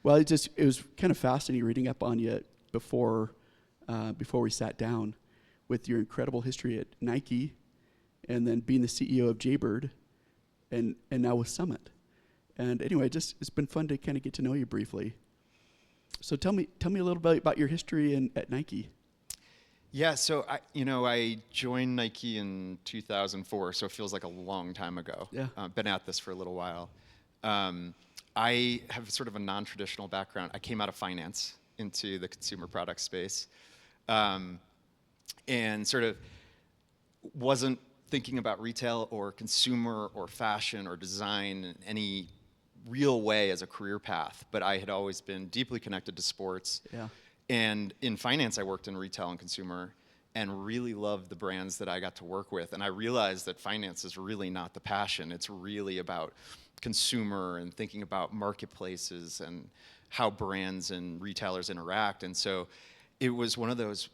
Well, it was kind of fascinating reading up on you before we sat down, with your incredible history at Nike, and then being the CEO of Jaybird, and now with Summit. And anyway, it's been fun to kind of get to know you briefly. So tell me a little bit about your history at Nike. Yeah, so I joined Nike in 2004, so it feels like a long time ago. Yeah. Been at this for a little while. I have sort of a non-traditional background. I came out of finance into the consumer product space, and sort of wasn't thinking about retail or consumer or fashion or design in any real way as a career path, but I had always been deeply connected to sports. Yeah. And in finance, I worked in retail and consumer and really loved the brands that I got to work with. And I realized that finance is really not the passion. It's really about consumer and thinking about marketplaces and how brands and retailers interact. And so it was one of those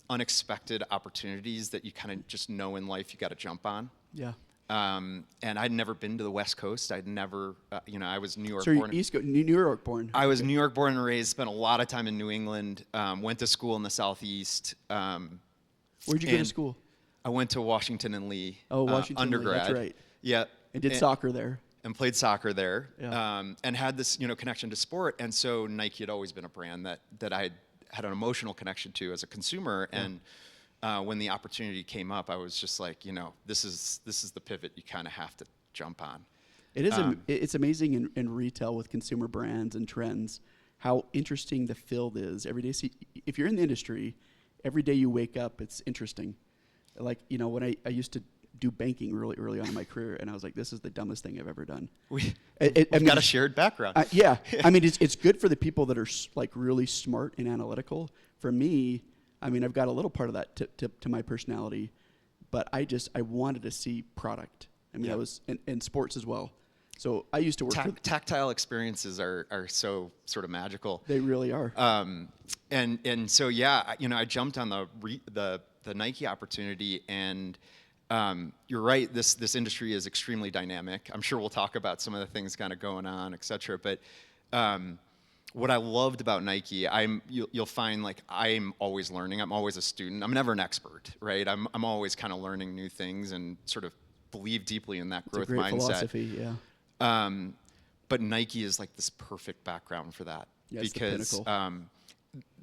unexpected opportunities that you kind of just know in life you got to jump on. Yeah. And I'd never been to the West Coast. I'd never, I was New York born. So New York born. I was New York born and raised, spent a lot of time in New England, went to school in the Southeast. Where'd you go to school? I went to Washington and Lee. Oh, Washington undergrad. Lee, that's right. Yeah. And did soccer there. And played soccer there. Yeah. And had this, connection to sport. And so Nike had always been a brand that I had an emotional connection to as a consumer. Yeah. And when the opportunity came up, I was just like, this is the pivot you kind of have to jump on. It is. It's amazing in retail with consumer brands and trends how interesting the field is every day. See, if you're in the industry, every day you wake up, it's interesting. Like when I used to do banking really early on in my career, and I was like, this is the dumbest thing I've ever done. We've got a shared background. Yeah, I mean, it's good for the people that are like really smart and analytical. For me, I mean, I've got a little part of that to my personality, but I wanted to see product. I mean, I was in sports as well. So I used to work tactile experiences are so sort of magical. They really are. And so I jumped on the Nike opportunity, and you're right. This industry is extremely dynamic. I'm sure we'll talk about some of the things kind of going on, et cetera. But what I loved about Nike, you'll find like I'm always learning. I'm always a student. I'm never an expert, right? I'm always kind of learning new things and sort of believe deeply in that growth mindset. It's a great mindset. philosophy, yeah. But Nike is like this perfect background for that, because the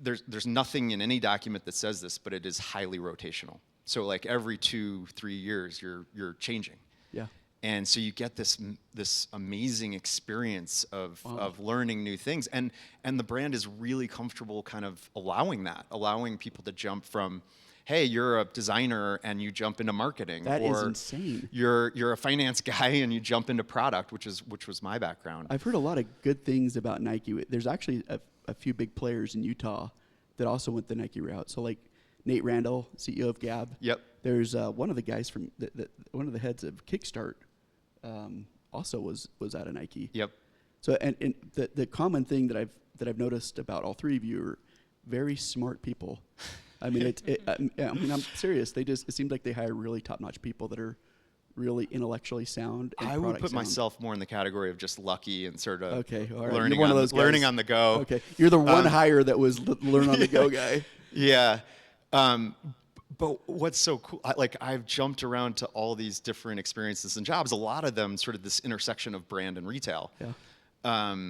there's nothing in any document that says this, but it is highly rotational. So like every 2-3 years, you're changing. Yeah. And so you get this amazing experience of learning new things, and the brand is really comfortable kind of allowing people to jump from, hey, you're a designer and you jump into marketing. That is insane. You're a finance guy and you jump into product, which was my background. I've heard a lot of good things about Nike. There's actually a few big players in Utah that also went the Nike route. So like Nate Randall, CEO of Gab. Yep. There's one of the guys from one of the heads of Kickstart. Also was out of Nike. Yep. So and the common thing that I've noticed about all three of you are very smart people. I mean, I'm serious. It seems like they hire really top-notch people that are really intellectually sound. And I would put sound. myself more in the category of just lucky and sort of right. learning on the go. Okay, you're the one hire that was learn on the go guy. Yeah. But what's so cool, I've jumped around to all these different experiences and jobs, a lot of them sort of this intersection of brand and retail. Yeah.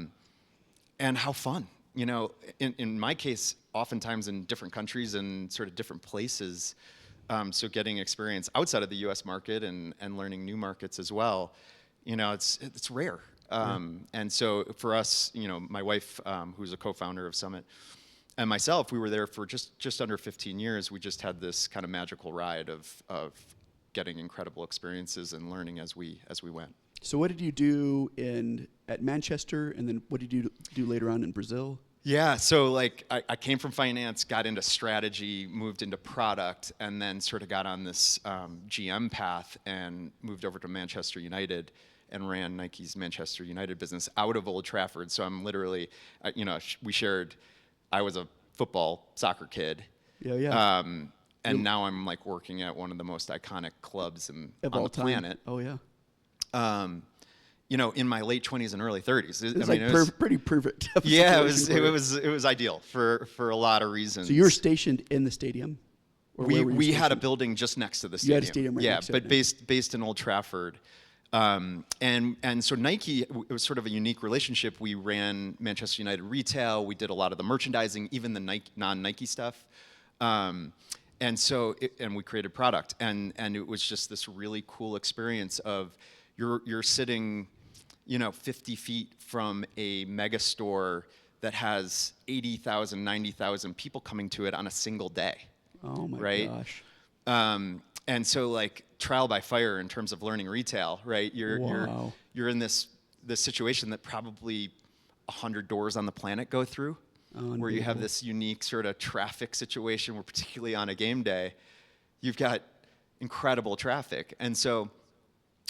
And how fun. In my case, oftentimes in different countries and sort of different places, so getting experience outside of the U.S. market and learning new markets as well, it's rare. And so for us, my wife, who's a co-founder of Summit, and myself, we were there for just under 15 years. We just had this kind of magical ride of getting incredible experiences and learning as we went. So what did you do at Manchester, and then what did you do later on in Brazil? Yeah, so I came from finance, got into strategy, moved into product, and then sort of got on this GM path and moved over to Manchester United and ran Nike's Manchester United business out of Old Trafford. So I'm literally, we shared, I was a soccer kid. Yeah. And now I'm like working at one of the most iconic clubs on the time. planet. Oh yeah. in my late 20s and early 30s. It was pretty perfect. Yeah, it was ideal for a lot of reasons. So you were stationed in the stadium? Or we had a building just next to the stadium. You had a stadium right next to it. Yeah, but based in Old Trafford. And so Nike, it was sort of a unique relationship. We ran Manchester United retail. We did a lot of the merchandising, even the non-Nike stuff. And we created product. And it was just this really cool experience of you're sitting, 50 feet from a mega store that has 80,000, 90,000 people coming to it on a single day. Oh my gosh. And so like trial by fire in terms of learning retail, right? You're in this situation that probably 100 doors on the planet go through, where you have this unique sort of traffic situation where particularly on a game day, you've got incredible traffic. And so,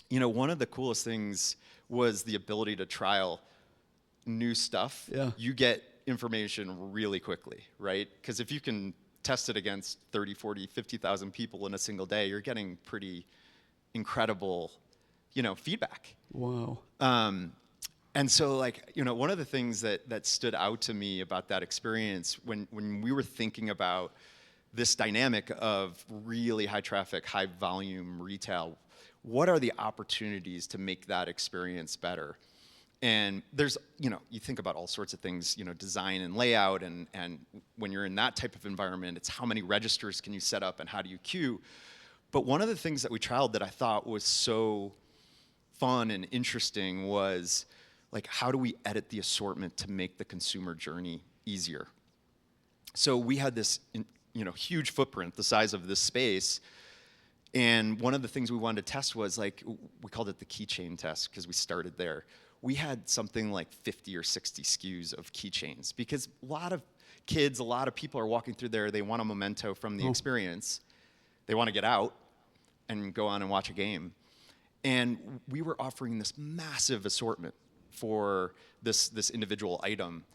one of the coolest things was the ability to trial new stuff. Yeah. You get information really quickly, right? Because if you can test it against 30, 40, 50,000 people in a single day, you're getting pretty incredible, feedback. Wow. And so like, one of the things that stood out to me about that experience when we were thinking about this dynamic of really high traffic, high volume retail, what are the opportunities to make that experience better? And there's, you think about all sorts of things, design and layout, and when you're in that type of environment, it's how many registers can you set up and how do you queue? But one of the things that we trialed that I thought was so fun and interesting was, like, how do we edit the assortment to make the consumer journey easier? So we had this, huge footprint, the size of this space, and one of the things we wanted to test was, like, we called it the keychain test because we started there. We had something like 50 or 60 SKUs of keychains because a lot of kids, a lot of people are walking through there. They want a memento from the experience. They want to get out and go on and watch a game. And we were offering this massive assortment for this individual item.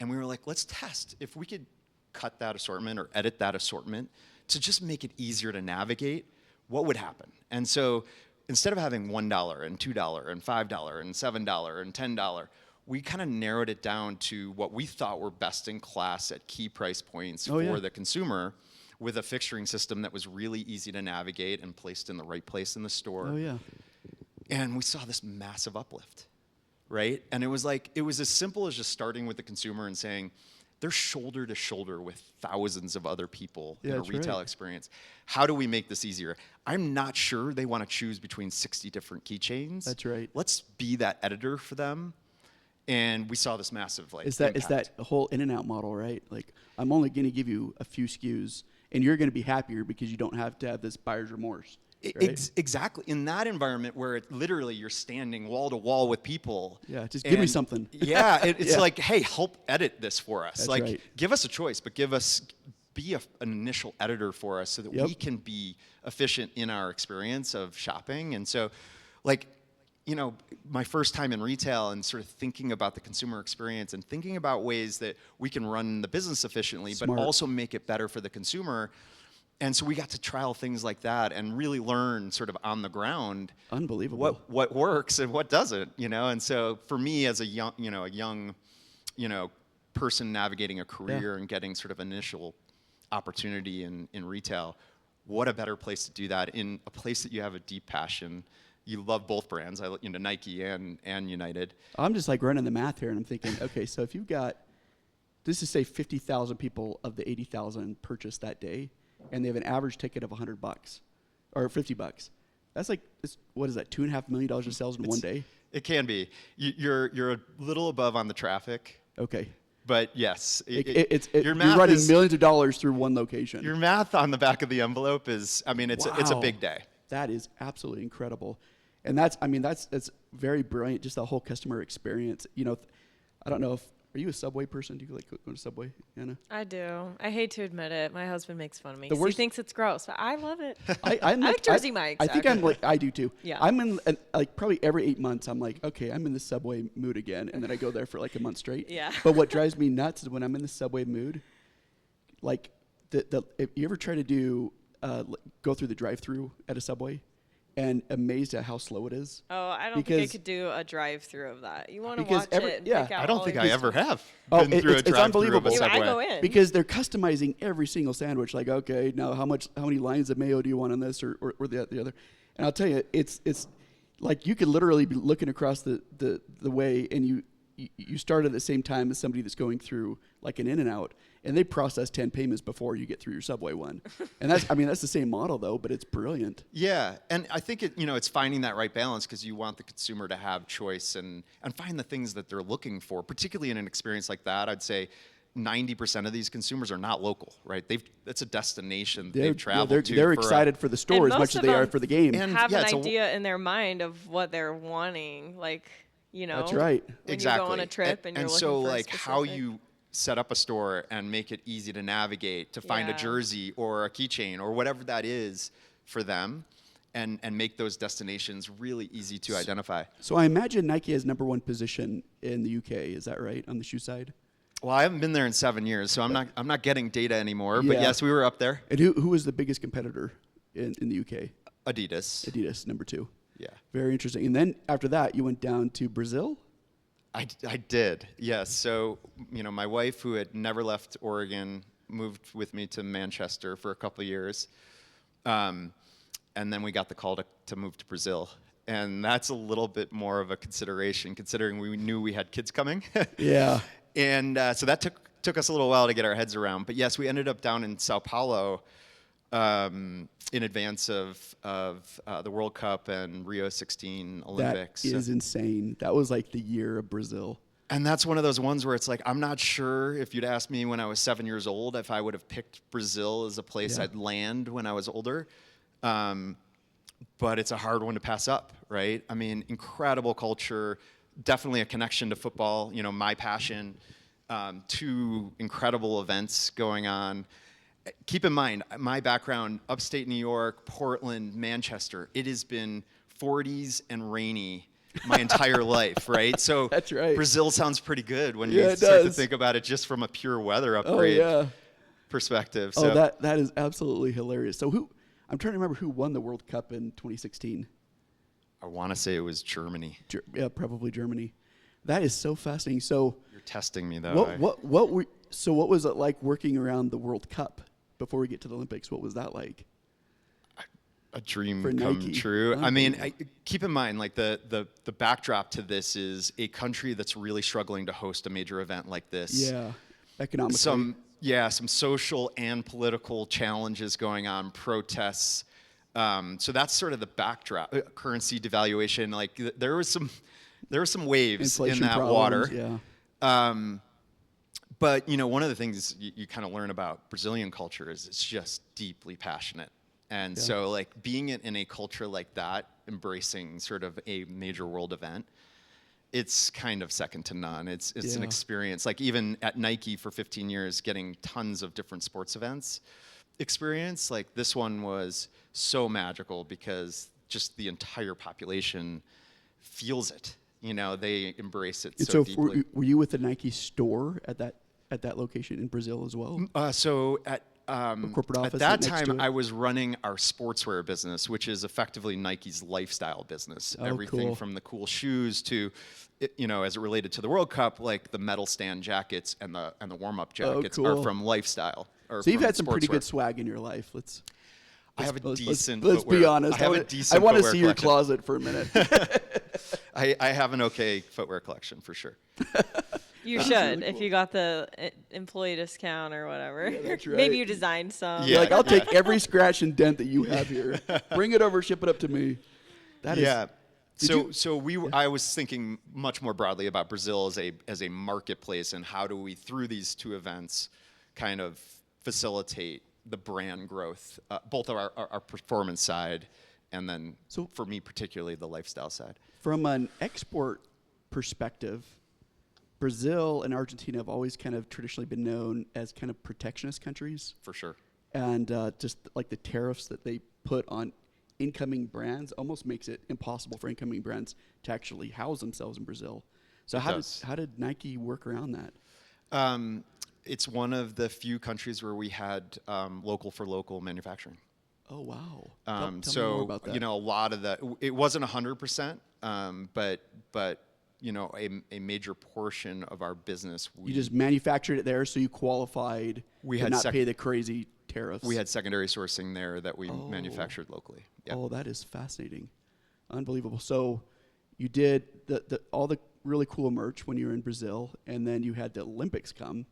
And we were like, let's test if we could cut that assortment or edit that assortment to just make it easier to navigate, what would happen? And so instead of having $1 and $2 and $5 and $7 and $10, we kind of narrowed it down to what we thought were best in class at key price points for the consumer, with a fixturing system that was really easy to navigate and placed in the right place in the store. Oh yeah. And we saw this massive uplift, right? And it was as simple as just starting with the consumer and saying, they're shoulder to shoulder with thousands of other people in a retail experience. How do we make this easier? I'm not sure they want to choose between 60 different keychains. That's right. Let's be that editor for them. And we saw this massive is that whole in and out model, right? Like, I'm only going to give you a few SKUs, and you're going to be happier because you don't have to have this buyer's remorse. Right? Exactly. In that environment where literally you're standing wall to wall with people. Yeah, just give me something. Yeah, it's like, hey, help edit this for us. That's like, right. Give us a choice, but be an initial editor for us so that we can be efficient in our experience of shopping. And so, like, my first time in retail and sort of thinking about the consumer experience and thinking about ways that we can run the business efficiently, but also make it better for the consumer. And so we got to trial things like that and really learn sort of on the ground. Unbelievable. What works and what doesn't, And so for me as a young person navigating a career and getting sort of initial opportunity in retail, what a better place to do that in a place that you have a deep passion. You love both brands, Nike and United. I'm just like running the math here and I'm thinking, okay, so if you've got, let's just say 50,000 people of the 80,000 purchased that day, and they have an average ticket of $100 or $50. That's like, what is that? $2.5 million in sales in one day? It can be. You're a little above on the traffic. Okay. But yes, you're running millions of dollars through one location. Your math on the back of the envelope is, it's a big day. That is absolutely incredible. And that's very brilliant, just the whole customer experience. I don't know if, are you a Subway person? Do you like go to Subway, Anna? I do. I hate to admit it. My husband makes fun of me. He The thinks it's gross, but I love it. I like Jersey Mike's. I think I do too. Yeah. I'm in, like, probably every 8 months, I'm like, okay, I'm in the Subway mood again. And then I go there for like a month straight. Yeah. But what drives me nuts is when I'm in the Subway mood, like, if you ever try to go through the drive-thru at a Subway, and amazed at how slow it is. Oh, I don't think I could do a drive-through of that. You want to watch it and pick out I don't think I ever have Oh, been through a it's drive-through of unbelievable. a Subway. I go in. Because they're customizing every single sandwich. Like, okay, now how many lines of mayo do you want on this or the other? And I'll tell you, it's like you could literally be looking across the way, and you start at the same time as somebody that's going through like an In-N-Out, and they process 10 payments before you get through your Subway one. And that's the same model though, but it's brilliant. Yeah, and I think it's finding that right balance, because you want the consumer to have choice and find the things that they're looking for, particularly in an experience like that. I'd say 90% of these consumers are not local, right? That's a destination they've traveled to. They're excited for the store as much as they are for the game. And have an idea in their mind of what they're wanting, like, That's right. When exactly. you go on a trip and you're looking so for like specific... how you set up a store and make it easy to navigate, to find a jersey or a keychain or whatever that is for them, and make those destinations really easy to identify. So I imagine Nike has #1 position in the UK. Is that right, on the shoe side? Well, I haven't been there in 7 years, so I'm not getting data anymore. But yes, we were up there. And who was the biggest competitor in the UK? Adidas. Adidas, #2. Yeah. Very interesting. And then after that, you went down to Brazil? I did, yes. So, my wife, who had never left Oregon, moved with me to Manchester for a couple of years. And then we got the call to move to Brazil. And that's a little bit more of a consideration, considering we knew we had kids coming. Yeah. And so that took us a little while to get our heads around. But yes, we ended up down in Sao Paulo in advance of the World Cup and Rio 16 Olympics. That is insane. That was like the year of Brazil. And that's one of those ones where it's like, I'm not sure if you'd asked me when I was 7 years old if I would have picked Brazil as a place I'd land when I was older. But it's a hard one to pass up, right? I mean, incredible culture, definitely a connection to football, my passion, 2 incredible events going on. Keep in mind, my background, upstate New York, Portland, Manchester, it has been 40s and rainy my entire life, right? So that's right. Brazil sounds pretty good when you start to think about it just from a pure weather upgrade perspective. So. Oh, that is absolutely hilarious. So I'm trying to remember who won the World Cup in 2016. I want to say it was Germany. Yeah, probably Germany. That is so fascinating. So you're testing me though. What was it like working around the World Cup before we get to the Olympics? What was that like? A dream for come Nike. true. I mean, keep in mind, like the backdrop to this is a country that's really struggling to host a major event like this. Yeah, economically. Some social and political challenges going on, protests. So that's sort of the backdrop. Currency devaluation, like there were some waves Inflation in that problems, water. Yeah. But one of the things you kind of learn about Brazilian culture is it's just deeply passionate. And so like being in a culture like that, embracing sort of a major world event, it's kind of second to none. It's an experience. Like even at Nike for 15 years, getting tons of different sports events experience, like this one was so magical because just the entire population feels it. They embrace it so deeply. Were you with the Nike store at that location in Brazil as well? So at corporate office at that time, I was running our sportswear business, which is effectively Nike's lifestyle business. Everything from the cool shoes to, as it related to the World Cup, like the medal stand jackets and the warm-up jackets are from lifestyle. So you've had some pretty good swag in your life. I have a decent. Let's be honest. I want to see your closet for a minute. I have an okay footwear collection for sure. You should, really cool. If you got the employee discount or whatever. Yeah, that's right. Maybe you designed some. Yeah, I'll take every scratch and dent that you have here. Bring it over, ship it up to me. I was thinking much more broadly about Brazil as a marketplace, and how do we, through these 2 events, kind of facilitate the brand growth, both of our performance side, and then for me particularly the lifestyle side. From an export perspective, Brazil and Argentina have always kind of traditionally been known as kind of protectionist countries. For sure. And just like the tariffs that they put on incoming brands almost makes it impossible for incoming brands to actually house themselves in Brazil. So how did Nike work around that? It's one of the few countries where we had local for local manufacturing. Oh, wow. Tell me So more about that. you know, a lot of that, it wasn't 100%, but you know, a major portion of our business, You just manufactured it there, so you qualified We to had not pay the crazy tariffs. we had secondary sourcing there that we manufactured locally. Yep. Oh, that is fascinating. Unbelievable. So you did all the really cool merch when you were in Brazil, and then you had the Olympics come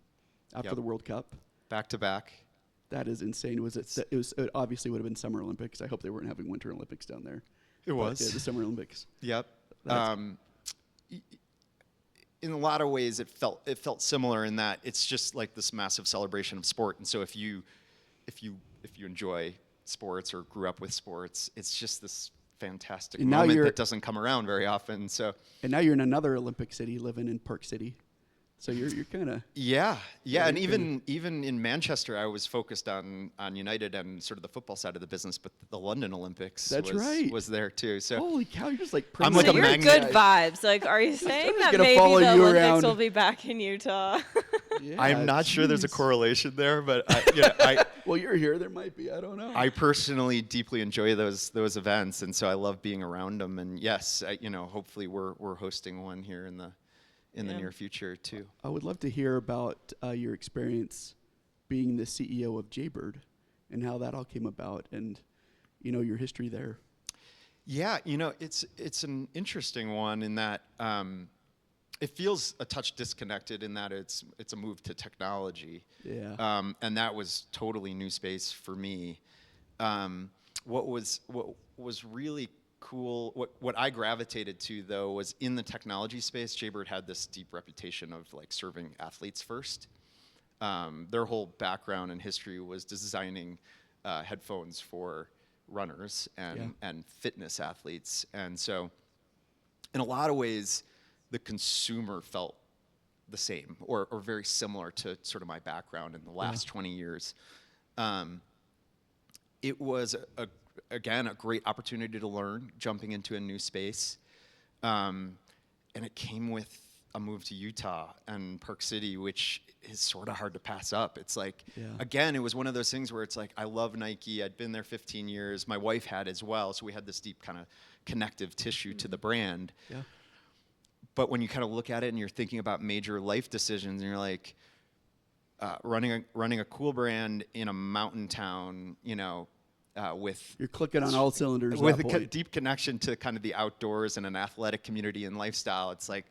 after Yep. the World Cup. Back to back. That is insane. It obviously would have been Summer Olympics. I hope they weren't having Winter Olympics down there. It was. Yeah, the Summer Olympics. Yep. That's- In a lot of ways, it felt similar in that it's just like this massive celebration of sport. And so if you enjoy sports or grew up with sports, it's just this fantastic And now moment you're- that doesn't come around very often. So And now you're in another Olympic city, living in Park City. So you're kind of yeah, and you're even in Manchester, I was focused on United and sort of the football side of the business, but the London Olympics That's right. was there too. So holy cow! You're just like I'm So like a you're magnet. good vibes. Like, are you saying just that gonna maybe follow the you Olympics around. will be back in Utah? Yeah, I'm not sure there's a jeez. correlation there, but I Well, you're here. There might be. I don't know. I personally deeply enjoy those events, and so I love being around them. And yes, hopefully we're hosting one here in the Yeah. near future too. I would love to hear about your experience being the CEO of Jaybird and how that all came about, and your history there. Yeah, it's an interesting one in that it feels a touch disconnected in that it's a move to technology. Yeah. And that was totally new space for me. What was really cool, what I gravitated to though was in the technology space, Jaybird had this deep reputation of like serving athletes first. Their whole background and history was designing headphones for runners and fitness athletes. And so in a lot of ways, the consumer felt the same or very similar to sort of my background in the last 20 years. It was, again, a great opportunity to learn, jumping into a new space. And it came with a move to Utah and Park City, which is sort of hard to pass up. It's like, again, it was one of those things where it's like, I love Nike. I'd been there 15 years. My wife had as well. So we had this deep kind of connective tissue to the brand. Yeah. But when you kind of look at it and you're thinking about major life decisions, and you're like, running a cool brand in a mountain town, with You're clicking on all cylinders. with at that a point. deep connection to kind of the outdoors and an athletic community and lifestyle. It's like,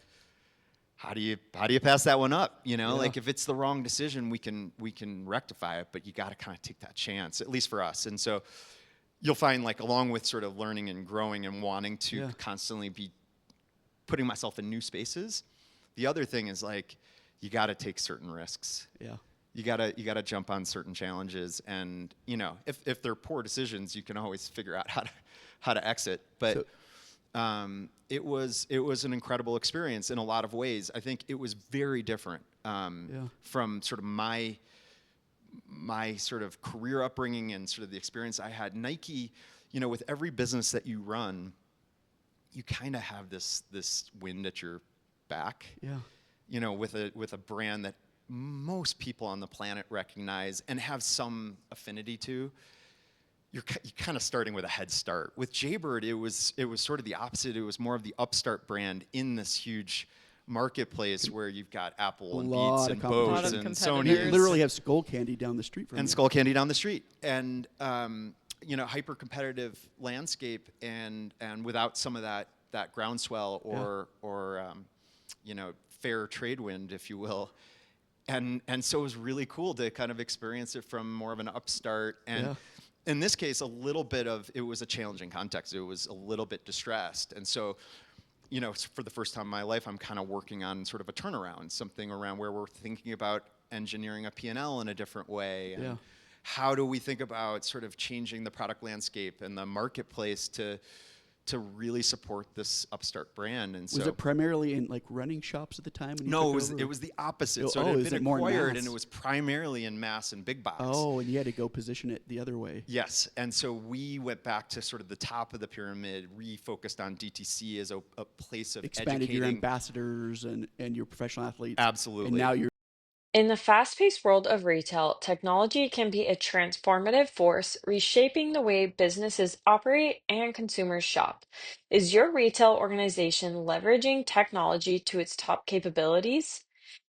how do you pass that one up? Like if it's the wrong decision, we can rectify it, but you got to kind of take that chance, at least for us. And so you'll find, like, along with sort of learning and growing and wanting to constantly be putting myself in new spaces, the other thing is, like, you got to take certain risks. Yeah. You gotta jump on certain challenges, and if they're poor decisions, you can always figure out how to exit. But it was an incredible experience in a lot of ways. I think it was very different from sort of my sort of career upbringing and sort of the experience I had. Nike, with every business that you run, you kind of have this wind at your back. Yeah. With a brand that most people on the planet recognize and have some affinity to. You're kind of starting with a head start. With Jaybird, it was sort of the opposite. It was more of the upstart brand in this huge marketplace where you've got Apple and Beats and Bose and Sony. You literally have Skull Candy down the street from you. And Skull Candy down the street. And hyper competitive landscape, and without some of that groundswell or fair trade wind, if you will. And so it was really cool to kind of experience it from more of an upstart, and in this case, it was a challenging context. It was a little bit distressed. And so, for the first time in my life, I'm kind of working on sort of a turnaround, something around where we're thinking about engineering a P&L in a different way. And how do we think about sort of changing the product landscape and the marketplace to really support this upstart brand? And Was it primarily in like running shops at the time? When you no, took over? it was the opposite. Oh, So it is had it been more in acquired, mass? and it was primarily in mass and big box. Oh, and you had to go position it the other way. Yes, and so we went back to sort of the top of the pyramid, refocused on DTC as a place of Expanded educating. your ambassadors and your professional athletes. Absolutely. And now you're In the fast paced world of retail, technology can be a transformative force, reshaping the way businesses operate and consumers shop. Is your retail organization leveraging technology to its top capabilities?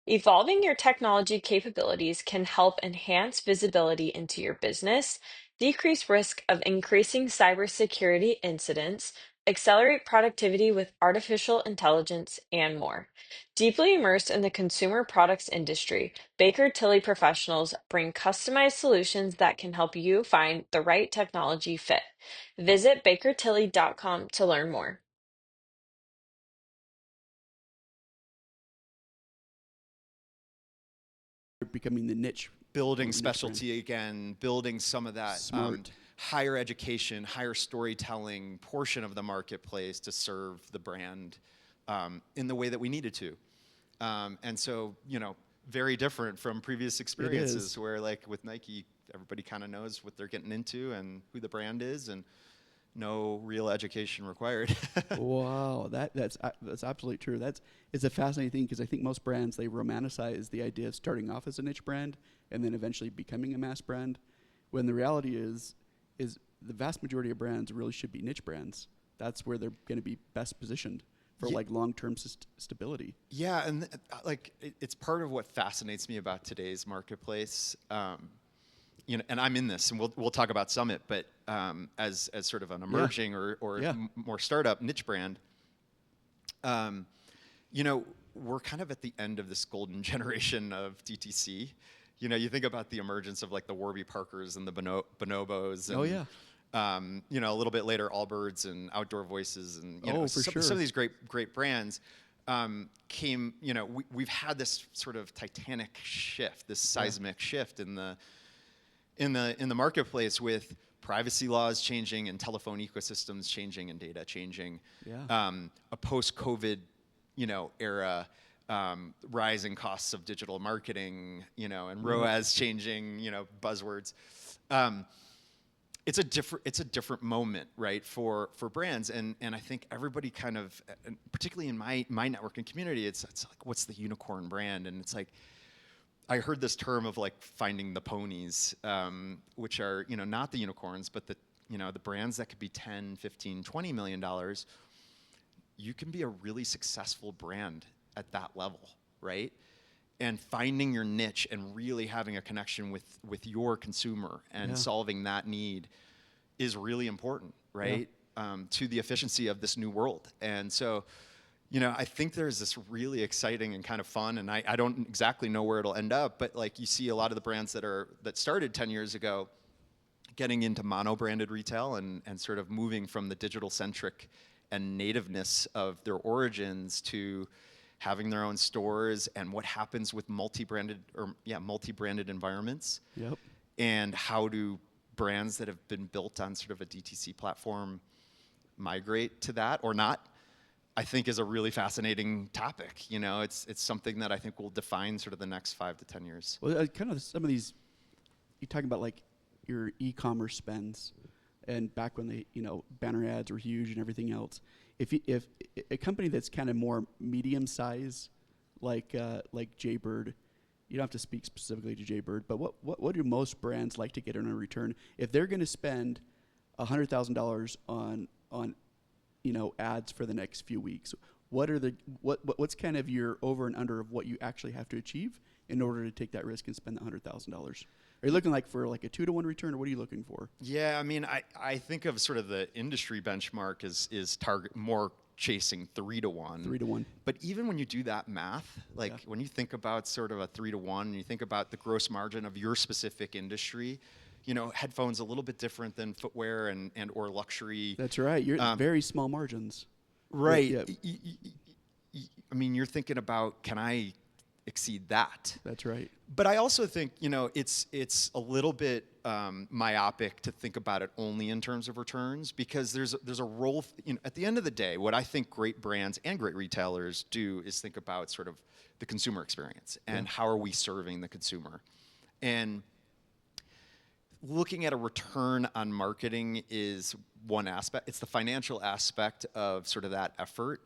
Evolving your technology capabilities can help enhance visibility into your business, decrease risk of increasing cybersecurity incidents, accelerate productivity with artificial intelligence, and more. Deeply immersed in the consumer products industry, Baker Tilly professionals bring customized solutions that can help you find the right technology fit. Visit bakertilly.com to learn more. Becoming the niche. Building niche brand. specialty again, building some of that Smart. higher education, higher storytelling portion of the marketplace to serve the brand in the way that we needed to. And so, very different from previous experiences where, like with Nike, everybody kind of knows what they're getting into and who the brand is, and no real education required. Wow, that's absolutely true. It's a fascinating thing because I think most brands, they romanticize the idea of starting off as a niche brand and then eventually becoming a mass brand, when the reality is the vast majority of brands really should be niche brands. That's where they're going to be best positioned for like long-term stability. Yeah, and it's part of what fascinates me about today's marketplace. And I'm in this, and we'll talk about Summit, but as sort of an emerging or more startup niche brand, we're kind of at the end of this golden generation of DTC. You think about the emergence of like the Warby Parkers and the Bonobos. And, a little bit later, Allbirds and Outdoor Voices, and some of these great brands came. We've had this sort of titanic shift, this seismic shift in the marketplace, with privacy laws changing and telephone ecosystems changing and data changing. A post-COVID, era, rising costs of digital marketing, and ROAS changing, buzzwords. It's a different moment, right, for brands, and I think everybody kind of, and particularly in my networking community, it's like, what's the unicorn brand? And it's like, I heard this term of like finding the ponies, which are, not the unicorns, but the brands that could be 10, 15, $20 million. You can be a really successful brand at that level, right? And finding your niche and really having a connection with your consumer and solving that need is really important, right? To the efficiency of this new world. And so, I think there's this really exciting and kind of fun, and I don't exactly know where it'll end up, but like you see a lot of the brands that started 10 years ago getting into mono-branded retail and sort of moving from the digital-centric and nativeness of their origins to having their own stores, and what happens with multi-branded environments. And how do brands that have been built on sort of a DTC platform migrate to that or not, I think is a really fascinating topic. It's something that I think will define sort of the next 5 to 10 years. Well, kind of some of these, you talk about like your e-commerce spends, and back when banner ads were huge and everything else. If a company that's kind of more medium size, like Jaybird, you don't have to speak specifically to Jaybird, but what do most brands like to get in a return if they're going to spend $100,000 on ads for the next few weeks? What's kind of your over and under of what you actually have to achieve in order to take that risk and spend the $100,000? Are you looking for like a 2-to-1 return, or what are you looking for? Yeah, I mean, I think of sort of the industry benchmark is target more chasing 3-to-1. 3-to-1. But even when you do that math, when you think about sort of a 3-to-1, and you think about the gross margin of your specific industry, headphones a little bit different than footwear and or luxury. That's right. You're very small margins. Right. I mean, you're thinking about, can I exceed that? That's right. But I also think, it's a little bit myopic to think about it only in terms of returns, because there's a role, at the end of the day, what I think great brands and great retailers do is think about sort of the consumer experience and how are we serving the consumer. And looking at a return on marketing is one aspect. It's the financial aspect of sort of that effort.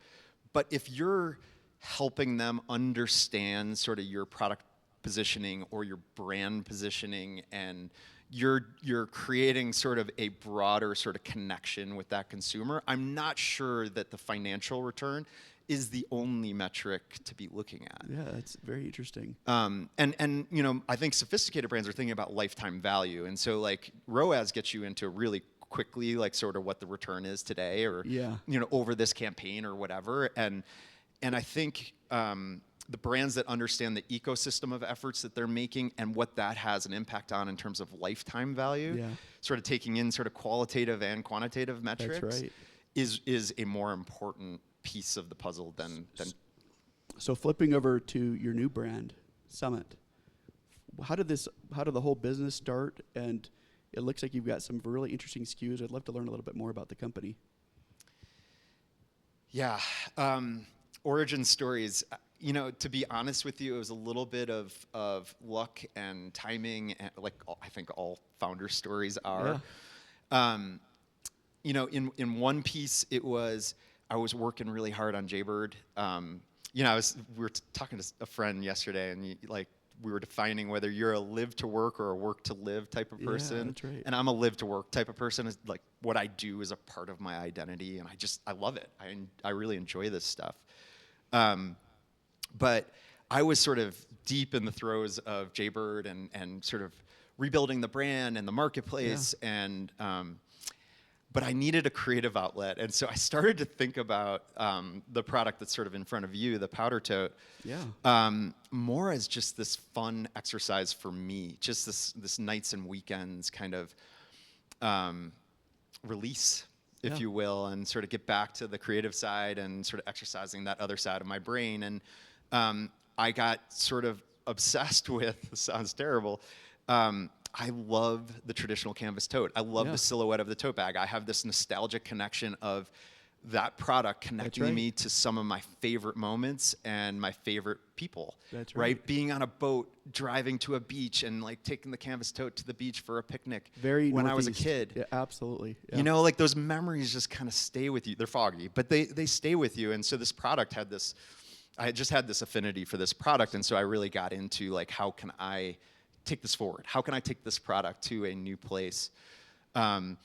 But if you're helping them understand sort of your product positioning or your brand positioning, and you're creating sort of a broader sort of connection with that consumer, I'm not sure that the financial return is the only metric to be looking at. Yeah, that's very interesting. And you know, I think sophisticated brands are thinking about lifetime value, and so like ROAS gets you into really quickly like sort of what the return is today, or Yeah. you know, over this campaign or whatever. And I think the brands that understand the ecosystem of efforts that they're making and what that has an impact on in terms of lifetime value, Yeah. sort of taking in sort of qualitative and quantitative metrics, right. is a more important piece of the puzzle than So flipping over to your new brand, Summit, how did the whole business start? And it looks like you've got some really interesting SKUs. I'd love to learn a little bit more about the company. Yeah. Origin stories. You know, to be honest with you, it was a little bit of luck and timing, and like I think all founder stories are. Yeah. You know, in one piece, it was I was working really hard on Jaybird. You know, we were talking to a friend yesterday, and we were defining whether you're a live to work or a work to live type of person. Yeah, that's right. And I'm a live to work type of person. Is like what I do is a part of my identity, and I love it. I really enjoy this stuff. But I was sort of deep in the throes of Jaybird and sort of rebuilding the brand and the marketplace, and but I needed a creative outlet, and so I started to think about the product that's sort of in front of you, the powder tote, more as just this fun exercise for me, just this nights and weekends kind of release, if you will, and sort of get back to the creative side and sort of exercising that other side of my brain. And I got sort of obsessed with, this sounds terrible, I love the traditional canvas tote. I love the silhouette of the tote bag. I have this nostalgic connection of that product connecting me to some of my favorite moments and my favorite people. That's right. Being on a boat, driving to a beach, and like taking the canvas tote to the beach for a picnic. Very when Northeast. I was a kid. Yeah, absolutely. Yeah. You know, like those memories just kind of stay with you. They're foggy, but they stay with you. And so this product had this. I just had this affinity for this product, and so I really got into like, how can I take this forward? How can I take this product to a new place? And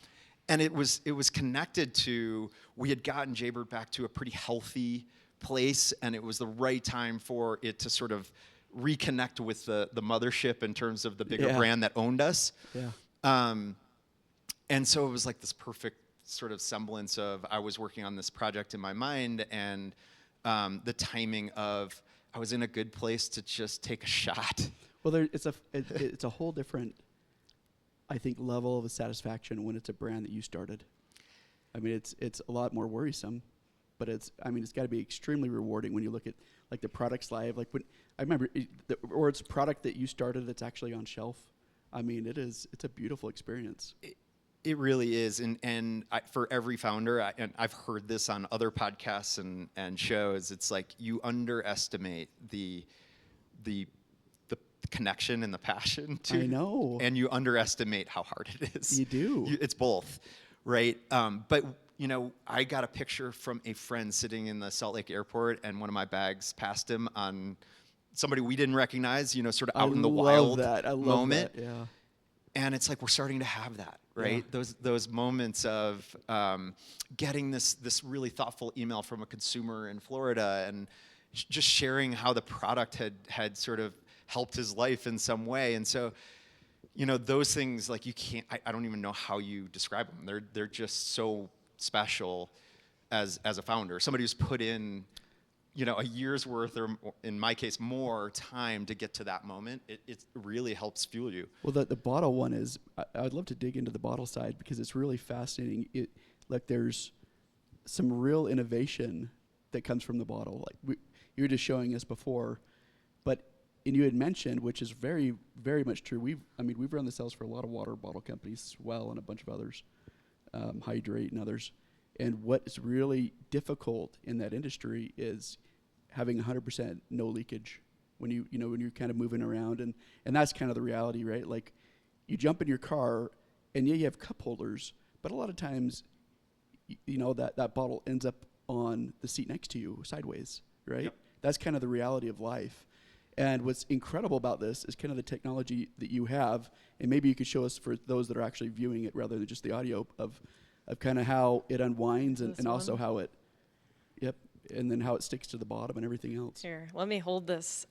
it was connected to, we had gotten Jaybird back to a pretty healthy place, and it was the right time for it to sort of reconnect with the mothership in terms of the bigger brand that owned us. Yeah. And so it was like this perfect sort of semblance of, I was working on this project in my mind, and the timing of, I was in a good place to just take a shot. Well, it's a whole different, I think, level of satisfaction when it's a brand that you started. I mean, it's a lot more worrisome, but it's got to be extremely rewarding when you look at like the products live. Like when I remember, or it's a product that you started that's actually on shelf. I mean, it's a beautiful experience. It really is, and for every founder, and I've heard this on other podcasts and shows, it's like you underestimate the connection and the passion to. I know. And you underestimate how hard it is. You do. It's both, right? But you know, I got a picture from a friend sitting in the Salt Lake airport, and one of my bags passed him on somebody we didn't recognize, you know, sort of out in the wild moment. That. Yeah. And it's like we're starting to have that, right? Yeah. Those moments of getting this really thoughtful email from a consumer in Florida, and just sharing how the product had sort of helped his life in some way. And so, you know, those things, like, you can't, I don't even know how you describe them. They're just so special as a founder. Somebody who's put in, you know, a year's worth, or in my case, more time to get to that moment. It really helps fuel you. Well, the bottle one is, I'd love to dig into the bottle side because it's really fascinating. Like there's some real innovation that comes from the bottle. Like you were just showing us before, and you had mentioned, which is very, very much true. We've run the sales for a lot of water bottle companies, Swell and a bunch of others, Hydrate and others. And what is really difficult in that industry is having 100% no leakage when you're kind of moving around, and that's kind of the reality, right? Like you jump in your car, and you have cup holders, but a lot of times, you know, that bottle ends up on the seat next to you sideways, right? Yep. That's kind of the reality of life. And what's incredible about this is kind of the technology that you have, and maybe you could show us for those that are actually viewing it rather than just the audio of kind of how it unwinds and also how it, and then how it sticks to the bottom and everything else. Here, let me hold this.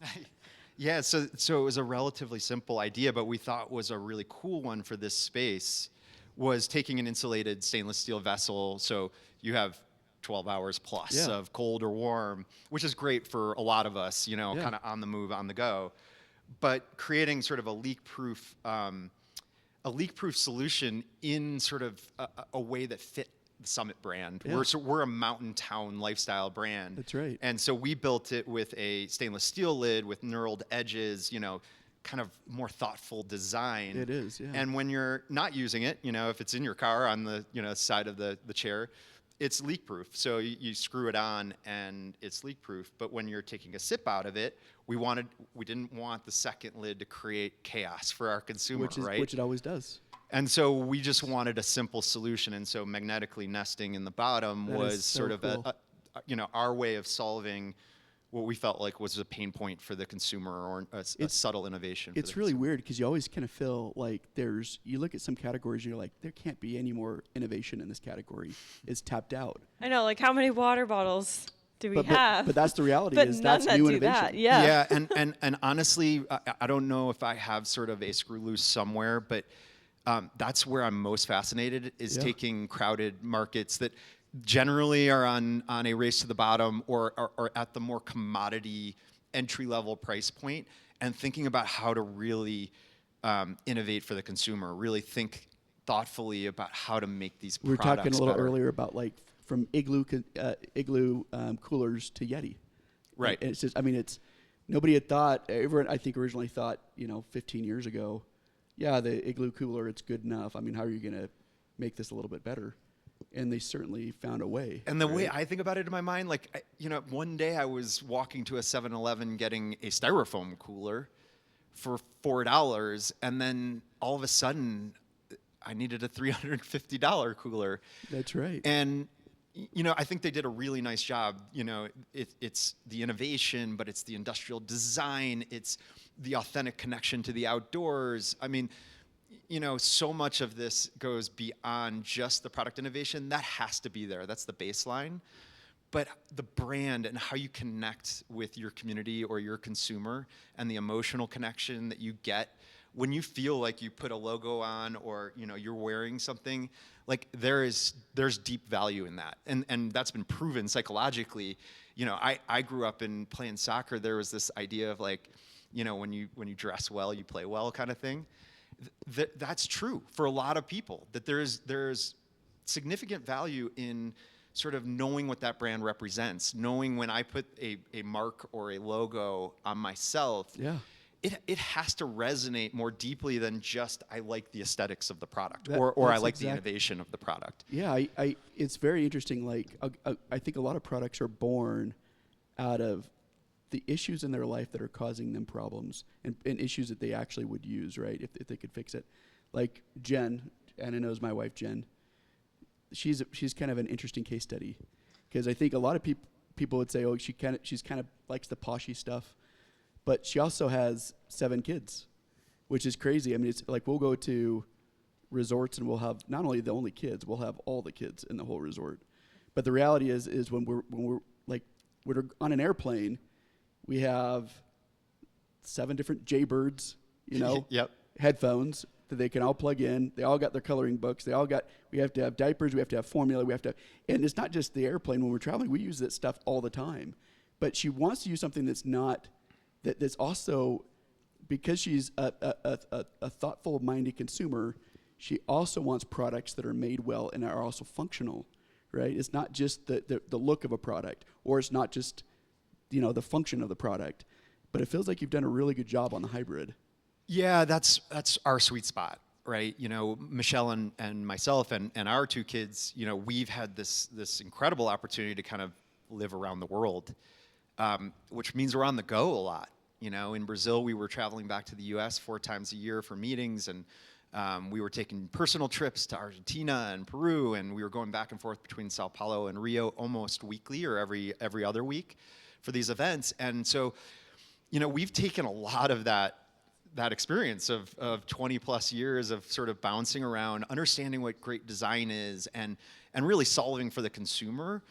Yeah, so it was a relatively simple idea, but we thought was a really cool one for this space was taking an insulated stainless steel vessel. So you have 12 hours plus of cold or warm, which is great for a lot of us, kind of on the move, on the go. But creating sort of a leak-proof solution in sort of a way that fit the Summit brand. Yeah. We're a mountain town lifestyle brand. That's right. And so we built it with a stainless steel lid with knurled edges, kind of more thoughtful design. It is, yeah. And when you're not using it, if it's in your car on the side of the chair, it's leak proof. So you screw it on and it's leak proof. But when you're taking a sip out of it, we didn't want the second lid to create chaos for our consumer, right? Which it always does. And so we just wanted a simple solution. And so magnetically nesting in the bottom was so sort of cool. our way of solving what we felt like was a pain point for the consumer or a subtle innovation. It's really weird because you always kind of feel like you look at some categories and you're like, there can't be any more innovation in this category. It's tapped out. I know, like how many water bottles do we have? But that's the reality. But is none that's that new do innovation. that. Yeah. Yeah, and honestly, I don't know if I have sort of a screw loose somewhere, but that's where I'm most fascinated is taking crowded markets that generally are on a race to the bottom or at the more commodity entry level price point and thinking about how to really innovate for the consumer, really think thoughtfully about how to make these We were products talking a little better. earlier about like from igloo coolers to Yeti. Right. And it's just, nobody had thought, everyone I think originally thought, 15 years ago, the igloo cooler, it's good enough. How are you going to make this a little bit better? And they certainly found a way. And the way I think about it in my mind, like, one day I was walking to a 7-Eleven getting a styrofoam cooler for $4, and then all of a sudden I needed a $350 cooler. That's right. And I think they did a really nice job. It's the innovation, but it's the industrial design. It's the authentic connection to the outdoors. So much of this goes beyond just the product innovation. That has to be there. That's the baseline. But the brand and how you connect with your community or your consumer and the emotional connection that you get when you feel like you put a logo on or you're wearing something, like there's deep value in that. And that's been proven psychologically. I grew up in playing soccer. There was this idea of like, when you dress well, you play well kind of thing. That's true for a lot of people, that there's significant value in sort of knowing what that brand represents, knowing when I put a mark or a logo on myself, it has to resonate more deeply than just I like the aesthetics of the product or I like the innovation of the product. Yeah, it's very interesting. Like I think a lot of products are born out of the issues in their life that are causing them problems and issues that they actually would use, right, if they could fix it. Like Jen, Anna knows my wife Jen, she's kind of an interesting case study because I think a lot of people would say, oh, she's kind of likes the poshy stuff, but she also has 7 kids, which is crazy. It's like we'll go to resorts and we'll have not only the only kids, we'll have all the kids in the whole resort. But the reality is when we're on an airplane, we have 7 different Jaybirds, Yep. headphones that they can all plug in. They all got their coloring books. We have to have diapers. We have to have formula. And it's not just the airplane. When we're traveling, we use that stuff all the time. But she wants to use something that's also, because she's a thoughtful-minded consumer, she also wants products that are made well and are also functional, right? It's not just the look of a product, or it's not just the function of the product, but it feels like you've done a really good job on the hybrid. Yeah, that's our sweet spot, right? Michelle and myself and our 2 kids, we've had this incredible opportunity to kind of live around the world, which means we're on the go a lot. In Brazil, we were traveling back to the U.S. 4 times a year for meetings, and we were taking personal trips to Argentina and Peru, and we were going back and forth between Sao Paulo and Rio almost weekly or every other week for these events. And so we've taken a lot of that experience of 20 plus years of sort of bouncing around, understanding what great design is, and really solving for the consumer,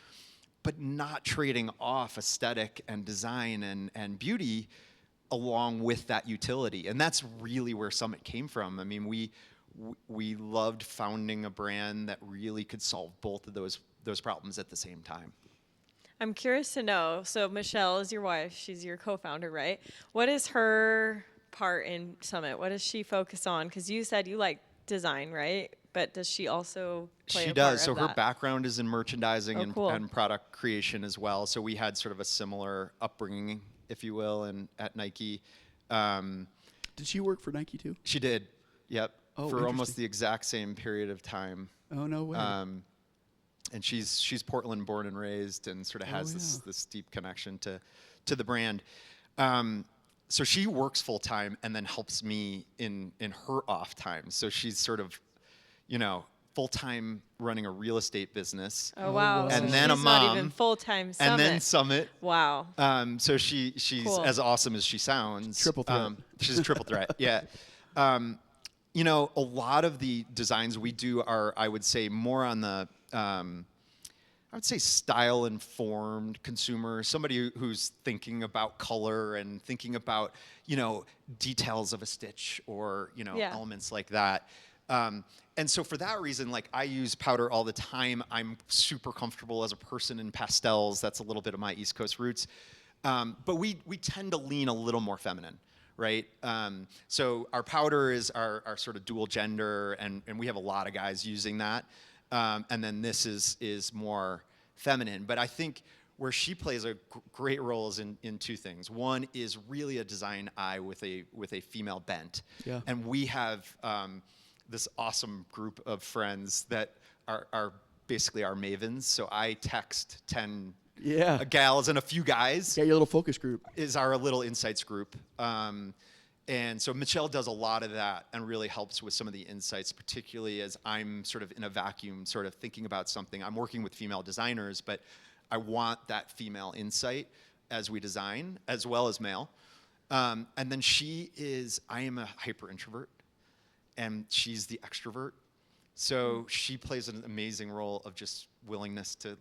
but not trading off aesthetic and design and beauty along with that utility. And that's really where Summit came from. I mean, we loved founding a brand that really could solve both of those problems at the same time. I'm curious to know. So Michelle is your wife. She's your co-founder, right? What is her part in Summit? What does she focus on? Because you said you like design, right? But does she also play She a does. part So of her that? background is in merchandising Cool. and product creation as well. So we had sort of a similar upbringing, if you will, at Nike. Did she work for Nike too? She did. Yep. Oh, for almost interesting. the exact same period of time. Oh, no way. And she's Portland born and raised, and sort of has this deep connection to the brand. So she works full time and then helps me in her off time. So she's sort of, full time running a real estate business. Oh wow! And So then a she's not mom, even full-time Summit. and then Summit. Wow. So she's Cool. as awesome as she sounds. Triple threat. She's a triple threat. Yeah. A lot of the designs we do are, I would say, more on the, style-informed consumer, somebody who's thinking about color and thinking about, details of a stitch or, Yeah. elements like that. And so for that reason, like, I use powder all the time. I'm super comfortable as a person in pastels. That's a little bit of my East Coast roots. But we tend to lean a little more feminine, right? So our powder is our sort of dual gender, and we have a lot of guys using that. And then this is more feminine. But I think where she plays a great role is in two things. One is really a design eye with a female bent. Yeah. And we have this awesome group of friends that are basically our mavens. So I text 10 gals and a few guys. Yeah, your little focus group. Is our little insights group. And so Michelle does a lot of that and really helps with some of the insights, particularly as I'm sort of in a vacuum, sort of thinking about something. I'm working with female designers, but I want that female insight as we design, as well as male. And then I am a hyper introvert, and she's the extrovert. So she plays an amazing role of just willingness to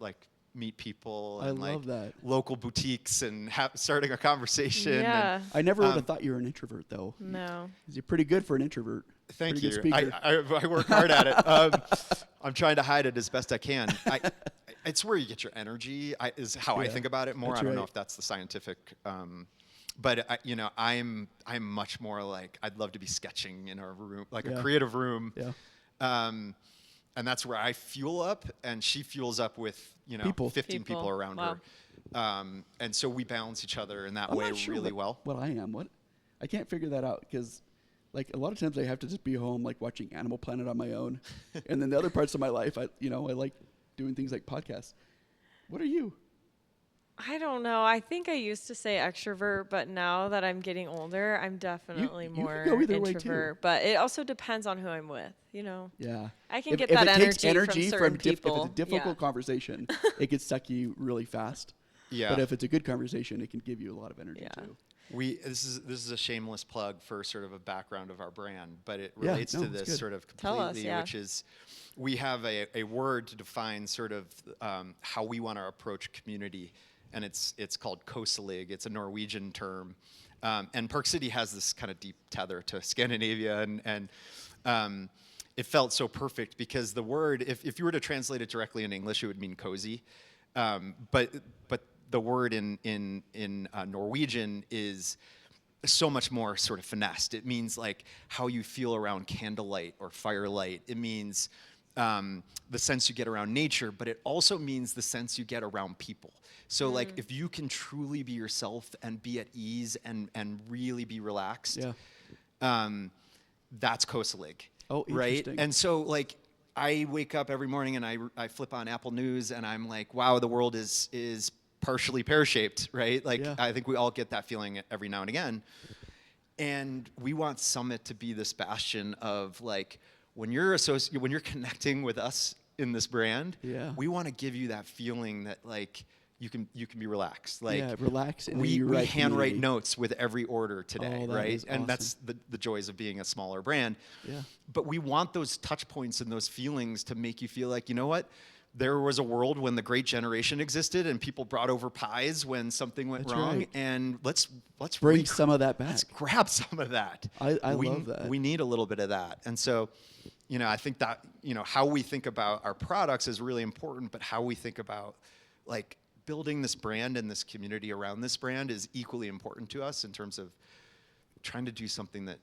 meet people and love that. local boutiques and starting a conversation. Yeah. And, I never would have thought you were an introvert, though. No. You're pretty good for an introvert. Thank Pretty you. good speaker. I work hard at it. I'm trying to hide it as best I can. It's where you get your energy. Is how I think about it more. That's I don't know right. if that's the scientific. But I'm much more like, I'd love to be sketching in a room, like a creative room. Yeah. And that's where I fuel up, and she fuels up with People. 15 people around Wow. her. And so we balance each other in that I'm way not sure really well. what I am. I can't figure that out because, a lot of times I have to just be home, watching Animal Planet on my own, and then the other parts of my life, I like doing things like podcasts. What are you? I don't know. I think I used to say extrovert, but now that I'm getting older, I'm definitely you can more go either way, too. introvert. But it also depends on who I'm with, Yeah. I can If- get if that it takes energy from certain if people. it's a difficult conversation, it can suck you really fast. Yeah. But if it's a good conversation, it can give you a lot of energy Yeah. too. This is a shameless plug for sort of a background of our brand, but it Yeah, relates no, to it's this good. sort of Tell us, completely, yeah. which is we have a word to define sort of how we want to approach community, and it's called Kosalig. It's a Norwegian term, and Park City has this kind of deep tether to Scandinavia, and it felt so perfect because the word, if you were to translate it directly in English, it would mean cozy, but the word in Norwegian is so much more sort of finessed. It means like how you feel around candlelight or firelight. It means the sense you get around nature, but it also means the sense you get around people. So like if you can truly be yourself and be at ease and really be relaxed, that's Kosalig. Oh, right? interesting. And so like I wake up every morning and I flip on Apple News and I'm like, wow, the world is partially pear-shaped, right? Like Yeah. I think we all get that feeling every now and again. And we want Summit to be this bastion of like when you're connecting with us in this brand, Yeah. we want to give you that feeling that like you can be relaxed. Like, yeah, relax, and then we you we write handwrite community. notes with every order today, Oh, that right? is And that's awesome. the joys of being a smaller brand. Yeah. But we want those touch points and those feelings to make you feel like, you know what? There was a world when the Great Generation existed and people brought over pies when something went That's wrong, right. and let's Bring some of that back. Let's grab some of that. I we, love that. We need a little bit of that. And so, I think that, how we think about our products is really important, but how we think about like building this brand and this community around this brand is equally important to us in terms of trying to do something that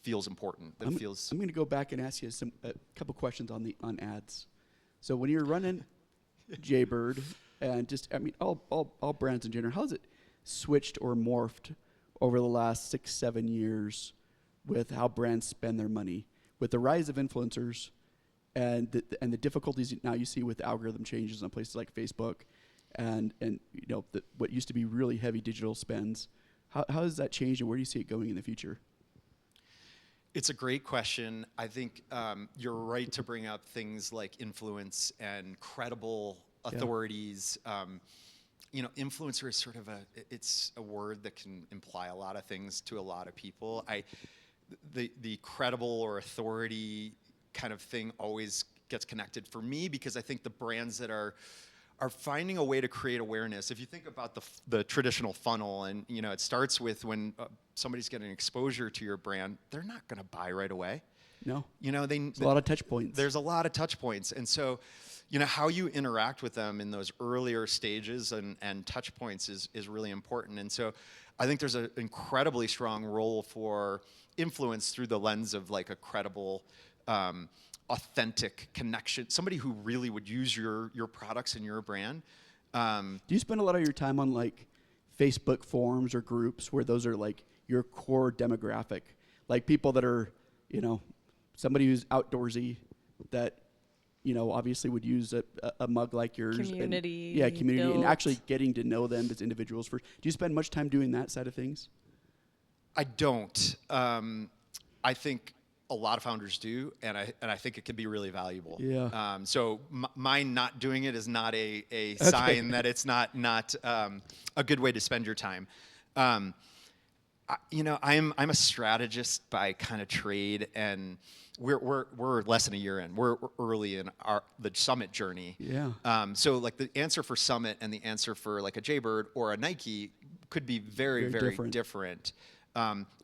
feels important, that I'm going to go back and ask you a couple questions on ads. So when you're running Jaybird and all brands in general, how has it switched or morphed over the last 6-7 years with how brands spend their money, with the rise of influencers and the difficulties now you see with algorithm changes on places like Facebook and what used to be really heavy digital spends? How has that changed, and where do you see it going in the future? It's a great question. I think you're right to bring up things like influence and credible authorities. Influencer is sort of it's a word that can imply a lot of things to a lot of people. The credible or authority kind of thing always gets connected for me, because I think the brands that are finding a way to create awareness. If you think about the traditional funnel, and it starts with when somebody's getting exposure to your brand, they're not going to buy right away. No. There's a lot of touch points. There's a lot of touch points, and so how you interact with them in those earlier stages and touch points is really important. And so I think there's an incredibly strong role for influence through the lens of like a credible, authentic connection, somebody who really would use your products and your brand. Do you spend a lot of your time on like Facebook forums or groups where those are like your core demographic, like people that are, somebody who's outdoorsy that, obviously would use a mug like yours? Community. And built. and actually getting to know them as individuals first. Do you spend much time doing that side of things? I don't. I think a lot of founders do, and I think it can be really valuable. Yeah. So mine not doing it is not a sign that it's not a good way to spend your time. I'm a strategist by kind of trade, and we're less than a year in. We're early in the Summit journey. Yeah. So like the answer for Summit and the answer for like a Jaybird or a Nike could be very different.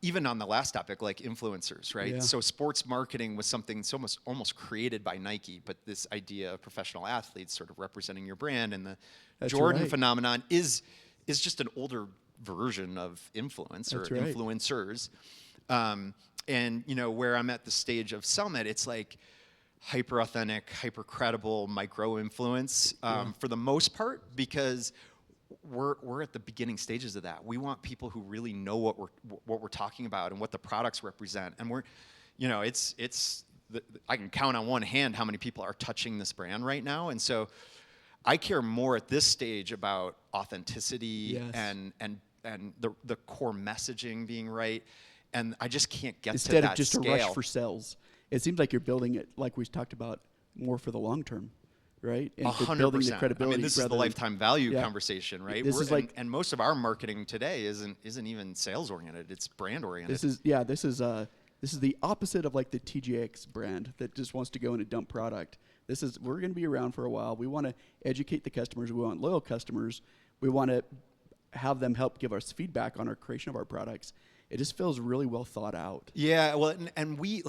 Even on the last topic, like influencers, right? Yeah. So sports marketing was something almost created by Nike, but this idea of professional athletes sort of representing your brand, and the That's Jordan right. phenomenon is just an older version of influence or That's right. influencers. And where I'm at the stage of Summit, it's like hyper authentic, hyper credible micro influence for the most part, because we're at the beginning stages of that. We want people who really know what we're talking about and what the products represent. And I can count on one hand how many people are touching this brand right now. And so I care more at this stage about authenticity and the core messaging being right. And I just can't get Instead to that of just scale. a rush for sales. It seems like you're building it, like we talked about, more for the long term, right? And for building the 100%. credibility. This is the lifetime value conversation, right? This is like, and most of our marketing today isn't even sales oriented; it's brand oriented. this is the opposite of like the TJX brand that just wants to go in and dump product. We're going to be around for a while. We want to educate the customers. We want loyal customers. We want to have them help give us feedback on our creation of our products. It just feels really well thought out. Yeah, well, and we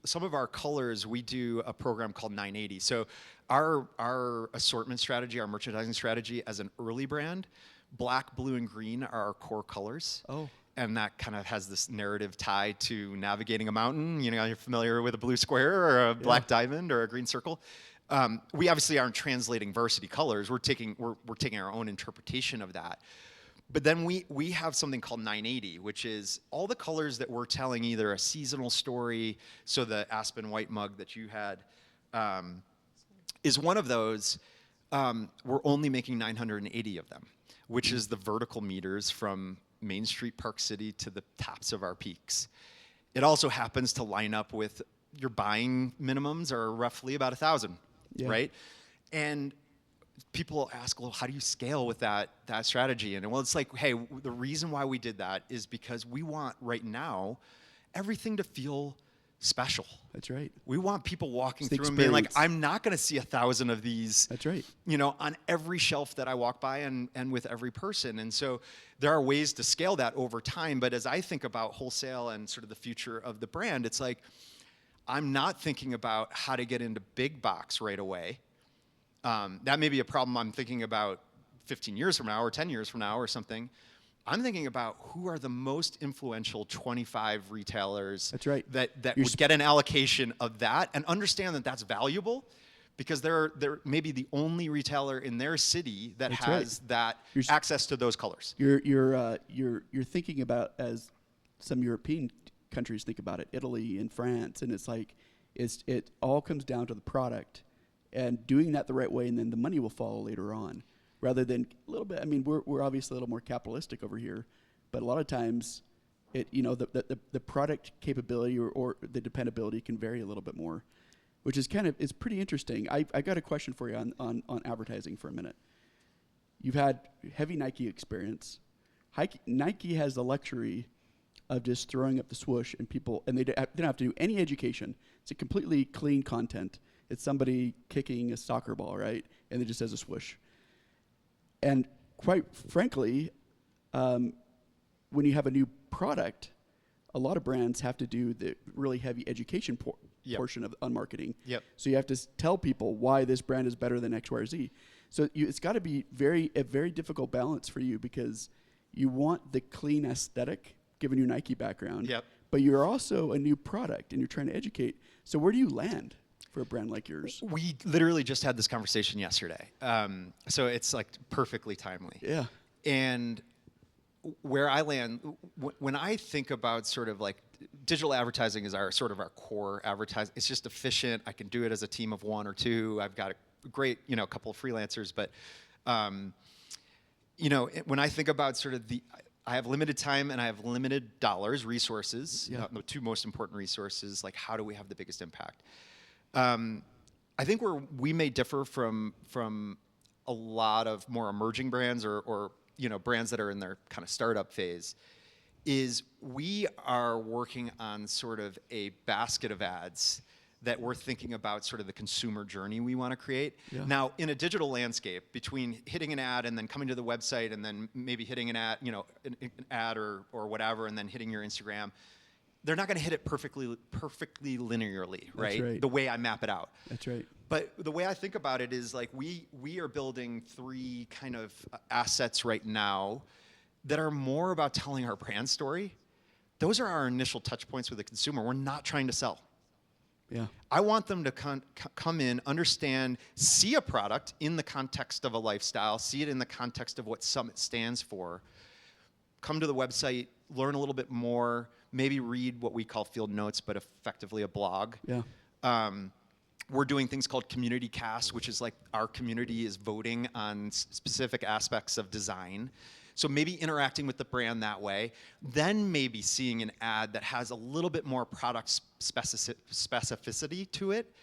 some of our colors, we do a program called 980. So our assortment strategy, our merchandising strategy as an early brand, black, blue, and green are our core colors. Oh. And that kind of has this narrative tied to navigating a mountain. You're familiar with a blue square or a black diamond or a green circle. We obviously aren't translating varsity colors. We're taking our own interpretation of that. But then we have something called 980, which is all the colors that we're telling either a seasonal story. So the Aspen white mug that you had is one of those. We're only making 980 of them, which is the vertical meters from Main Street, Park City to the tops of our peaks. It also happens to line up with your buying minimums are roughly about 1,000, right? And people ask, well, how do you scale with that strategy? And well, it's like, hey, the reason why we did that is because we want right now everything to feel special. That's right. We want people walking It's the through and being like, experience. I'm not going to see 1,000 of these. That's right. On every shelf that I walk by and with every person. And so there are ways to scale that over time. But as I think about wholesale and sort of the future of the brand, it's like, I'm not thinking about how to get into big box right away. That may be a problem I'm thinking about 15 years from now or 10 years from now or something. I'm thinking about who are the most influential 25 retailers. That's right. that would get an allocation of that and understand that that's valuable, because they're maybe the only retailer in their city that That's has right. that You're access to those colors. You're thinking about as some European countries think about it, Italy and France, and it's like it all comes down to the product and doing that the right way, and then the money will follow later on. Rather than a little bit, I mean, we're obviously a little more capitalistic over here, but a lot of times, the product capability or the dependability can vary a little bit more, which is it's pretty interesting. I got a question for you on advertising for a minute. You've had heavy Nike experience. Nike has the luxury of just throwing up the swoosh and they don't have to do any education. It's a completely clean content. It's somebody kicking a soccer ball, right? And it just says a swoosh. And quite frankly, when you have a new product, a lot of brands have to do the really heavy education portion on marketing. Yep. So you have to tell people why this brand is better than X, Y, or Z. So it's got to be a very difficult balance for you, because you want the clean aesthetic, given your Nike background. Yep. But you're also a new product, and you're trying to educate. So where do you land for a brand like yours? We literally just had this conversation yesterday. So it's like perfectly timely. Yeah. And where I land, when I think about sort of like digital advertising is our core advertising. It's just efficient. I can do it as a team of one or two. I've got a great, couple of freelancers, but, when I think about sort of I have limited time and I have limited dollars, resources, Yeah. the two most important resources, like how do we have the biggest impact? I think where we may differ from a lot of more emerging brands or brands that are in their kind of startup phase is we are working on sort of a basket of ads that we're thinking about sort of the consumer journey we want to create. Yeah. Now, in a digital landscape, between hitting an ad and then coming to the website and then maybe hitting an ad, an ad or whatever, and then hitting your Instagram, they're not going to hit it perfectly linearly, right? right. The way I map it out. That's right. But the way I think about it is like we are building three kind of assets right now that are more about telling our brand story. Those are our initial touch points with the consumer. We're not trying to sell. Yeah. I want them to come in, understand, see a product in the context of a lifestyle, see it in the context of what Summit stands for, come to the website, learn a little bit more, maybe read what we call field notes, but effectively a blog. Yeah. We're doing things called community casts, which is like our community is voting on specific aspects of design. So maybe interacting with the brand that way, then maybe seeing an ad that has a little bit more product specificity to it,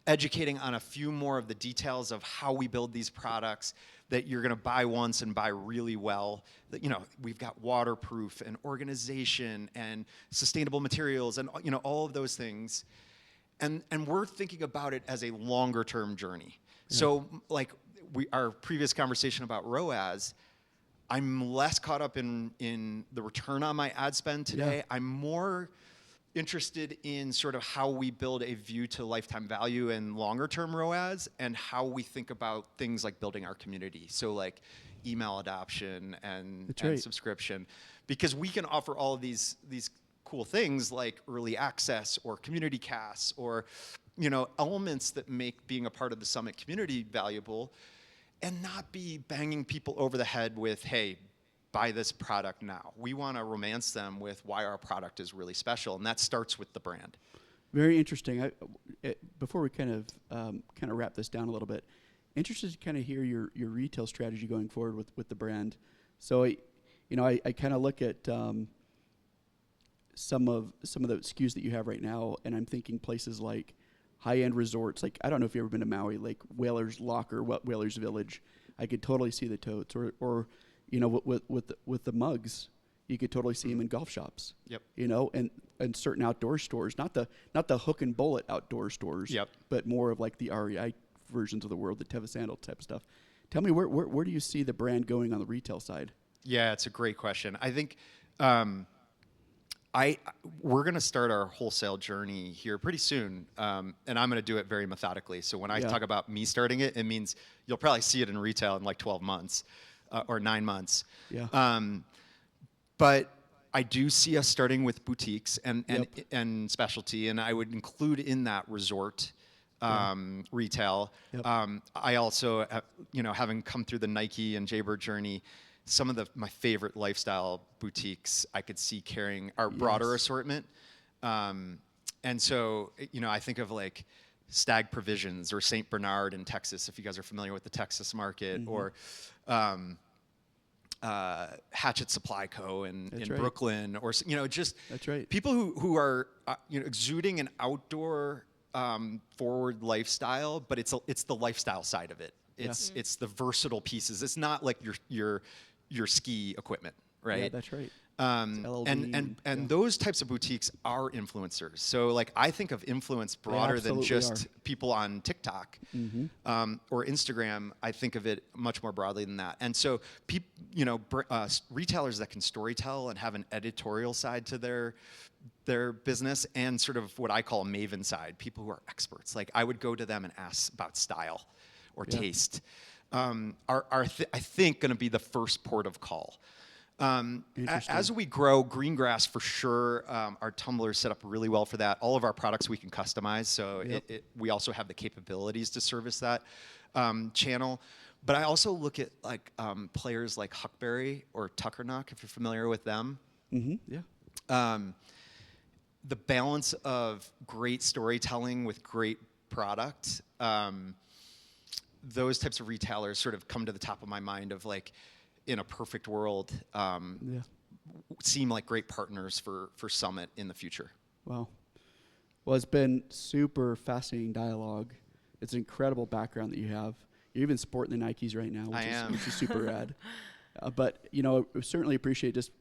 educating on a few more of the details of how we build these products that you're going to buy once and buy really well. That, we've got waterproof and organization and sustainable materials and all of those things. And we're thinking about it as a longer term journey. Yeah. So like our previous conversation about ROAS, I'm less caught up in the return on my ad spend today. Yeah. I'm more interested in sort of how we build a view to lifetime value and longer term ROAS, and how we think about things like building our community. So like email adoption and subscription, because we can offer all of these cool things like early access or community casts or elements that make being a part of the Summit community valuable, and not be banging people over the head with, hey, buy this product now. We want to romance them with why our product is really special, and that starts with the brand. Very interesting. Before we kind of wrap this down a little bit, interested to kind of hear your retail strategy going forward with the brand. So I kind of look at some of the SKUs that you have right now, and I'm thinking places like high-end resorts. Like, I don't know if you've ever been to Maui, like Whalers Lock or Whalers Village. I could totally see the totes, or you know, with the mugs, you could totally see them in golf shops. Yep. You know, and certain outdoor stores, not the hook and bullet outdoor stores. Yep. But more of like the REI versions of the world, the Teva Sandal type stuff. Tell me, where do you see the brand going on the retail side? Yeah, it's a great question. I think we're going to start our wholesale journey here pretty soon, and I'm going to do it very methodically. So when I talk about me starting it, it means you'll probably see it in retail in like 12 months or 9 months. Yeah. But I do see us starting with boutiques and specialty, and I would include in that resort retail. Yep. I also, having come through the Nike and Jaybird journey, some of my favorite lifestyle boutiques I could see carrying our broader assortment. And so, I think of like Stag Provisions or St. Bernard in Texas, if you guys are familiar with the Texas market, or Hatchet Supply Co. in Brooklyn, or just That's right. people who are exuding an outdoor forward lifestyle, but it's the lifestyle side of it. It's the versatile pieces. It's not like your ski equipment, right? Yeah, that's right. And those types of boutiques are influencers. So like I think of influence broader than just people on TikTok or Instagram. I think of it much more broadly than that. And so retailers that can storytell and have an editorial side to their business, and sort of what I call a maven side, people who are experts. Like I would go to them and ask about style or taste. I think going to be the first port of call. As we grow, green grass for sure. Our Tumblr is set up really well for that. All of our products we can customize, so we also have the capabilities to service that channel. But I also look at like players like Huckberry or Tuckernuck, if you're familiar with them. Yeah. The balance of great storytelling with great product. Those types of retailers sort of come to the top of my mind of like, in a perfect world, seem like great partners for Summit in the future. Wow. Well, it's been super fascinating dialogue. It's an incredible background that you have. You're even sporting the Nikes right now, which is super rad. But, I certainly appreciate just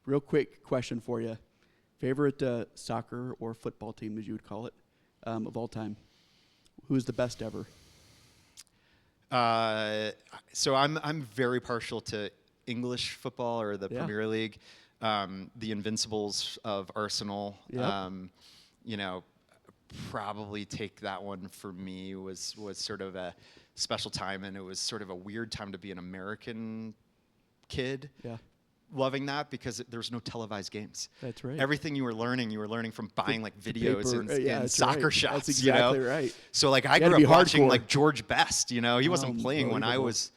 real quick question for you. Favorite soccer or football team, as you would call it, of all time? Who's the best ever? So I'm very partial to English football or the Premier League. The Invincibles of Arsenal. Probably take that one for me was sort of a special time, and it was sort of a weird time to be an American kid. Yeah. Loving that because there's no televised games. That's right. Everything you were learning from buying like videos and soccer shots. That's exactly right. So like I grew up watching like George Best. He wasn't playing when I was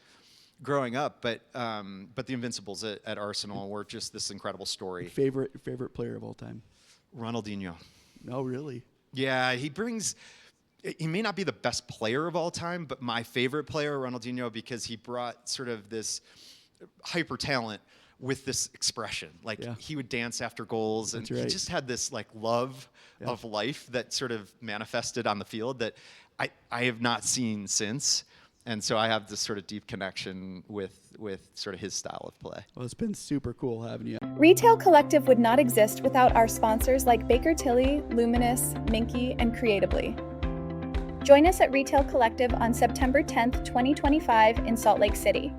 growing up, but the Invincibles at Arsenal were just this incredible story. Favorite player of all time? Ronaldinho. No, really? Yeah, he may not be the best player of all time, but my favorite player, Ronaldinho, because he brought sort of this hyper talent with this expression. Like he would dance after goals, and he just had this like love of life that sort of manifested on the field that I have not seen since. And so I have this sort of deep connection with sort of his style of play. Well, it's been super cool having you. Retail Collective would not exist without our sponsors like Baker Tilly, Luminous, Minky, and Creatively. Join us at Retail Collective on September 10th, 2025 in Salt Lake City.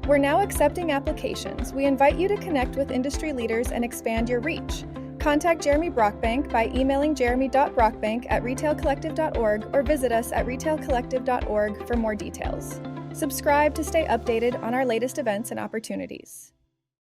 We're now accepting applications. We invite you to connect with industry leaders and expand your reach. Contact Jeremy Brockbank by emailing jeremy.brockbank@retailcollective.org or visit us at retailcollective.org for more details. Subscribe to stay updated on our latest events and opportunities.